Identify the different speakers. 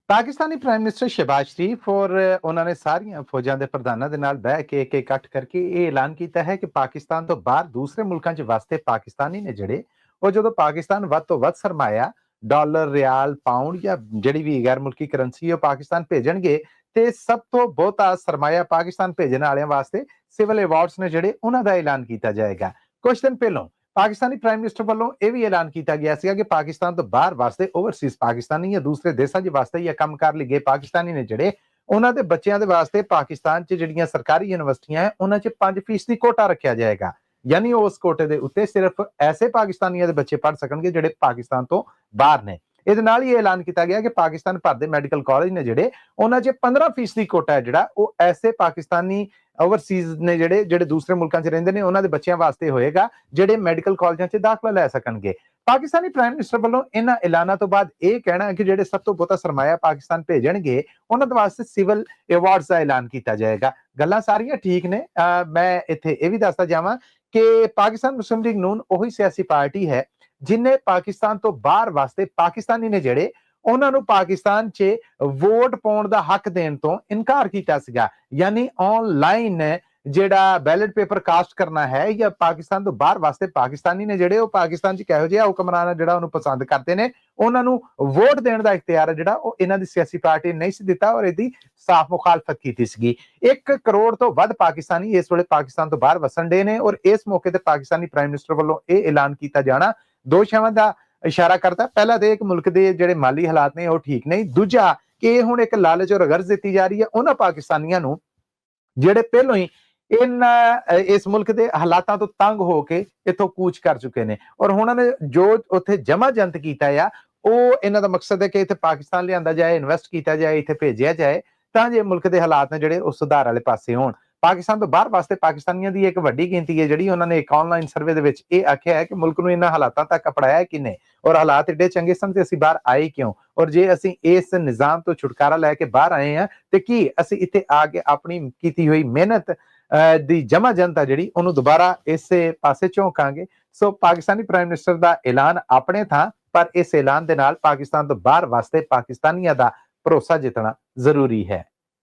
Speaker 1: Pakistani prime minister Shehbaz ਸ਼ਰੀਫ ਔਰ ਉਹਨਾਂ ਨੇ ਸਾਰੀਆਂ ਫੌਜਾਂ ਦੇ ਪ੍ਰਧਾਨਾਂ ਦੇ ਨਾਲ ਬਹਿ ਕੇ ਇੱਕ ਇਕੱਠ ਕਰਕੇ ਇਹ ਐਲਾਨ ਕੀਤਾ ਹੈ ਕਿ ਪਾਕਿਸਤਾਨ ਤੋਂ ਬਾਹਰ ਦੂਸਰੇ ਮੁਲਕਾਂ 'ਚ ਵਸਦੇ ਪਾਕਿਸਤਾਨੀ ਨੇ ਜਿਹੜੇ ਉਹ ਜਦੋਂ ਪਾਕਿਸਤਾਨ ਵੱਧ ਤੋਂ ਵੱਧ ਸਰਮਾਇਆ ਡਾਲਰ ਰਿਆਲ ਪਾਉਂਡ ਜਾਂ ਜਿਹੜੀ ਵੀ ਗੈਰ ਮੁਲਕੀ ਕਰੰਸੀ ਉਹ ਪਾਕਿਸਤਾਨ ਭੇਜਣਗੇ ਤੇ ਸਭ ਤੋਂ ਬਹੁਤਾ ਸਰਮਾਇਆ ਪਾਕਿਸਤਾਨ ਭੇਜਣ ਵਾਲਿਆਂ ਵਾਸਤੇ ਸਿਵਲ ਅਵਾਰਡਸ ਨੇ ਜਿਹੜੇ ਉਹਨਾਂ ਦਾ ਐਲਾਨ ਕੀਤਾ ਜਾਏਗਾ। ਕੁਝ ਦਿਨ ਪਹਿਲਾਂ ਪਾਕਿਸਤਾਨੀ ਪ੍ਰਾਈਮ ਮਿਨਿਸਟਰ ਵੱਲੋਂ ਇਹ ਵੀ ਐਲਾਨ ਕੀਤਾ ਗਿਆ ਸੀਗਾ ਕਿ ਪਾਕਿਸਤਾਨ ਤੋਂ ਬਾਹਰ ਵਸਦੇ ਓਵਰਸੀਜ਼ ਪਾਕਿਸਤਾਨੀ ਜਾਂ ਦੂਸਰੇ ਦੇਸ਼ਾਂ 'ਚ ਵਸਦੇ ਜਾਂ ਕੰਮ ਕਰ ਲਈ ਗਏ ਪਾਕਿਸਤਾਨੀ ਨੇ ਜਿਹੜੇ ਉਹਨਾਂ ਦੇ ਬੱਚਿਆਂ ਦੇ ਵਾਸਤੇ ਪਾਕਿਸਤਾਨ 'ਚ ਜਿਹੜੀਆਂ ਸਰਕਾਰੀ ਯੂਨੀਵਰਸਿਟੀਆਂ ਹੈ ਉਹਨਾਂ 'ਚ 5% ਕੋਟਾ ਰੱਖਿਆ ਜਾਏਗਾ। ਯਾਨੀ ਉਸ ਕੋਟੇ ਦੇ ਉੱਤੇ ਸਿਰਫ ਐਸੇ ਪਾਕਿਸਤਾਨੀਆਂ ਦੇ ਬੱਚੇ ਪੜ੍ਹ ਸਕਣਗੇ ਜਿਹੜੇ ਪਾਕਿਸਤਾਨ ਤੋਂ ਬਾਹਰ ਨੇ। ਇਹਦੇ ਨਾਲ ਹੀ ਇਹ ਐਲਾਨ ਕੀਤਾ ਗਿਆ ਕਿ ਪਾਕਿਸਤਾਨ ਭਰ ਦੇ ਮੈਡੀਕਲ ਕਾਲਜ ਨੇ ਜਿਹੜੇ ਉਹਨਾਂ 'ਚ 15% ਕੋਟਾ ਹੈ ਜਿਹੜਾ ਉਹ ਐਸੇ ਪਾਕਿਸਤਾਨੀ ਓਵਰਸੀਜ਼ ਨੇ ਜਿਹੜੇ ਦੂਸਰੇ ਮੁਲਕਾਂ 'ਚ ਰਹਿੰਦੇ ਨੇ ਉਹਨਾਂ ਦੇ ਬੱਚਿਆਂ ਵਾਸਤੇ ਹੋਏਗਾ ਜਿਹੜੇ ਮੈਡੀਕਲ ਕਾਲਜਾਂ 'ਚ ਦਾਖਲਾ ਲੈ ਸਕਣਗੇ। ਪਾਕਿਸਤਾਨੀ ਪ੍ਰਾਈਮ ਮਿਨਿਸਟਰ ਵੱਲੋਂ ਇਹਨਾਂ ਐਲਾਨਾਂ ਤੋਂ ਬਾਅਦ ਇਹ ਕਹਿਣਾ ਕਿ ਜਿਹੜੇ ਸਭ ਤੋਂ ਬਹੁਤਾ ਸਰਮਾਇਆ ਪਾਕਿਸਤਾਨ ਭੇਜਣਗੇ ਉਹਨਾਂ ਦੇ ਵਾਸਤੇ ਸਿਵਲ ਅਵਾਰਡਸ ਦਾ ਐਲਾਨ ਕੀਤਾ ਜਾਏਗਾ। ਗੱਲਾਂ ਸਾਰੀਆਂ ਠੀਕ ਨੇ। ਮੈਂ ਇੱਥੇ ਇਹ ਵੀ ਦੱਸਦਾ ਜਾਵਾਂ ਕਿ ਪਾਕਿਸਤਾਨ ਮੁਸਲਿਮ ਲੀਗ ਨੂਨ ਉਹੀ ਸਿਆਸੀ ਪਾਰਟੀ ਹੈ ਜਿਨੇ ਪਾਕਿਸਤਾਨ ਤੋਂ ਬਾਹਰ ਵਾਸਤੇ ਪਾਕਿਸਤਾਨੀ ਨੇ ਜਿਹੜੇ ਉਹਨਾਂ ਨੂੰ ਪਾਕਿਸਤਾਨ 'ਚ ਵੋਟ ਪਾਉਣ ਦਾ ਹੱਕ ਦੇਣ ਤੋਂ ਇਨਕਾਰ ਕੀਤਾ ਸੀਗਾ। ਯਾਨੀ ਆਨਲਾਈਨ ਜਿਹੜਾ ਬੈਲਟ ਪੇਪਰ ਕਾਸਟ ਕਰਨਾ ਹੈ ਜਾਂ ਪਾਕਿਸਤਾਨ ਤੋਂ ਬਾਹਰ ਵਾਸਤੇ ਪਾਕਿਸਤਾਨੀ ਨੇ ਜਿਹੜੇ ਉਹ ਪਾਕਿਸਤਾਨ 'ਚ ਕਿਹੋ ਜਿਹਾ ਹੁਕਮਰਾਨ ਜਿਹੜਾ ਉਹਨੂੰ ਪਸੰਦ ਕਰਦੇ ਨੇ ਉਹਨਾਂ ਨੂੰ ਵੋਟ ਦੇਣ ਦਾ ਇਖਤਿਆਰ ਜਿਹੜਾ ਉਹ ਇਹਨਾਂ ਦੀ ਸਿਆਸੀ ਪਾਰਟੀ ਨੇ ਨਹੀਂ ਸੀ ਦਿੱਤਾ ਔਰ ਇਹਦੀ ਸਾਫ਼ ਮੁਖਾਲਫਤ ਕੀਤੀ ਸੀਗੀ। 1 ਕਰੋੜ ਤੋਂ ਵੱਧ ਪਾਕਿਸਤਾਨੀ ਇਸ ਵੇਲੇ ਪਾਕਿਸਤਾਨ ਤੋਂ ਬਾਹਰ ਵਸਣ ਡੇ ਨੇ ਔਰ ਇਸ ਮੌਕੇ ਤੇ ਪਾਕਿਸਤਾਨੀ ਪ੍ਰਾਈਮ ਮਿਨਿਸਟਰ ਵੱਲੋਂ ਇਹ ਐਲਾਨ ਕੀਤਾ ਜਾਣਾ ਦੋ ਸ਼ੈਵਾਂ ਦਾ ਇਸ਼ਾਰਾ ਕਰਦਾ। ਪਹਿਲਾ ਤੇ ਇੱਕ ਮੁਲਕ ਦੇ ਜਿਹੜੇ ਮਾਲੀ ਹਾਲਾਤ ਨੇ ਉਹ ਠੀਕ ਨਹੀਂ, ਦੂਜਾ ਕਿ ਹੁਣ ਇੱਕ ਲਾਲਚ ਔਰ ਗਰਜ਼ ਦਿੱਤੀ ਜਾ ਰਹੀ ਹੈ ਉਹਨਾਂ ਪਾਕਿਸਤਾਨੀਆਂ ਨੂੰ ਜਿਹੜੇ ਪਹਿਲਾਂ ਹੀ ਇਸ ਮੁਲਕ ਦੇ ਹਾਲਾਤਾਂ ਤੋਂ ਤੰਗ ਹੋ ਕੇ ਇੱਥੋਂ ਕੂਚ ਕਰ ਚੁੱਕੇ ਨੇ ਔਰ ਉਹਨਾਂ ਨੇ ਜੋ ਉੱਥੇ ਜਮਾ ਜੰਤ ਕੀਤਾ ਆ ਉਹ ਇਹਨਾਂ ਦਾ ਮਕਸਦ ਹੈ ਕਿ ਇੱਥੇ ਪਾਕਿਸਤਾਨ ਲਿਆਂਦਾ ਜਾਏ, ਇਨਵੈਸਟ ਕੀਤਾ ਜਾਏ, ਇੱਥੇ ਭੇਜਿਆ ਜਾਏ ਤਾਂ ਜੇ ਮੁਲਕ ਦੇ ਹਾਲਾਤ ਨੇ ਜਿਹੜੇ ਉਹ ਸੁਧਾਰ ਵਾਲੇ ਪਾਸੇ ਹੋਣ। ਪਾਕਿਸਤਾਨ ਤੋਂ ਬਾਹਰ ਵਾਸਤੇ ਪਾਕਿਸਤਾਨੀਆਂ ਦੀ ਇੱਕ ਵੱਡੀ ਗਿਣਤੀ ਹੈ ਜਿਹੜੀ ਉਹਨਾਂ ਨੇ ਇੱਕ ਆਨਲਾਈਨ ਸਰਵੇ ਦੇ ਵਿੱਚ ਇਹ ਆਖਿਆ ਹੈ ਕਿ ਮੁਲਕ ਨੂੰ ਇਹਨਾਂ ਹਾਲਾਤਾਂ ਤੱਕ ਅਪੜਾਇਆ ਕਿਨੇ ਔਰ ਹਾਲਾਤ ਏਡੇ ਚੰਗੇ ਸਨ ਤੇ ਅਸੀਂ ਬਾਹਰ ਆਏ ਕਿਉਂ ਔਰ ਜੇ ਅਸੀਂ ਇਸ ਨਿਜ਼ਾਮ ਤੋਂ ਛੁਟਕਾਰਾ ਲੈ ਕੇ ਬਾਹਰ ਆਏ ਹਾਂ ਤੇ ਕੀ ਅਸੀਂ ਇੱਥੇ ਆ ਕੇ ਆਪਣੀ ਕੀਤੀ ਹੋਈ ਮਿਹਨਤ ਦੀ ਜਮਾ ਜਨਤਾ ਜਿਹੜੀ ਉਹਨੂੰ ਦੁਬਾਰਾ ਇਸੇ ਪਾਸੇ ਝੋਂਕਾਂਗੇ। ਸੋ ਪਾਕਿਸਤਾਨੀ ਪ੍ਰਾਈਮ ਮਿਨਿਸਟਰ ਦਾ ਐਲਾਨ ਆਪਣੇ ਥਾਂ ਪਰ ਇਸ ਐਲਾਨ ਦੇ ਨਾਲ ਪਾਕਿਸਤਾਨ ਤੋਂ ਬਾਹਰ ਵਾਸਤੇ ਪਾਕਿਸਤਾਨੀਆਂ ਦਾ ਭਰੋਸਾ ਜਿੱਤਣਾ ਜ਼ਰੂਰੀ ਹੈ।